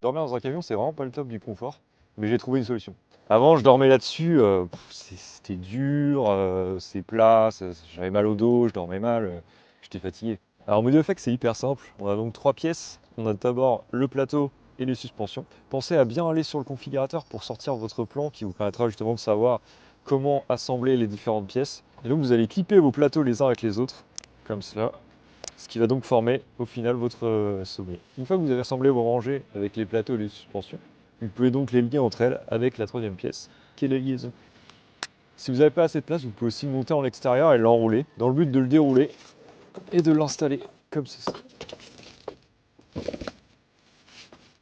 Dormir dans un camion, c'est vraiment pas le top du confort, mais j'ai trouvé une solution. Avant, je dormais là-dessus, c'était dur, c'est plat, j'avais mal au dos, je dormais mal, j'étais fatigué. Alors, ModioFX, c'est hyper simple. On a donc trois pièces. On a d'abord le plateau et les suspensions. Pensez à bien aller sur le configurateur pour sortir votre plan qui vous permettra justement de savoir comment assembler les différentes pièces. Et donc, vous allez clipper vos plateaux les uns avec les autres, comme cela. Ce qui va donc former au final votre sommier. Une fois que vous avez assemblé vos rangées avec les plateaux et les suspensions, vous pouvez donc les lier entre elles avec la troisième pièce, qui est la liaison. Si vous n'avez pas assez de place, vous pouvez aussi le monter en extérieur et l'enrouler, dans le but de le dérouler et de l'installer comme ceci.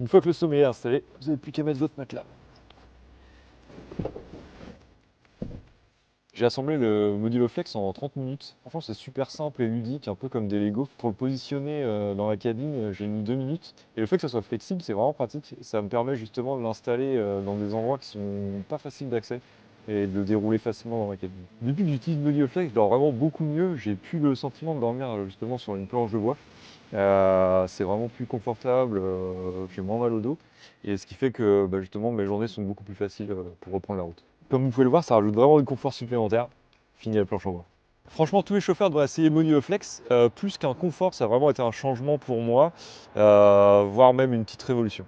Une fois que le sommier est installé, vous n'avez plus qu'à mettre votre matelas. J'ai assemblé le modulo flex en 30 minutes. Franchement, c'est super simple et ludique, un peu comme des Lego. Pour le positionner dans la cabine, j'ai mis 2 minutes. Et le fait que ça soit flexible, c'est vraiment pratique. Ça me permet justement de l'installer dans des endroits qui sont pas faciles d'accès et de le dérouler facilement dans ma cabine. Depuis que j'utilise le modulo flex, je dors vraiment beaucoup mieux. J'ai plus le sentiment de dormir justement sur une planche de bois. C'est vraiment plus confortable, j'ai moins mal au dos. Et ce qui fait que justement mes journées sont beaucoup plus faciles pour reprendre la route. Comme vous pouvez le voir, ça rajoute vraiment du confort supplémentaire. Fini la planche en bois. Franchement, tous les chauffeurs devraient essayer MonioFlex. Plus qu'un confort, ça a vraiment été un changement pour moi, voire même une petite révolution.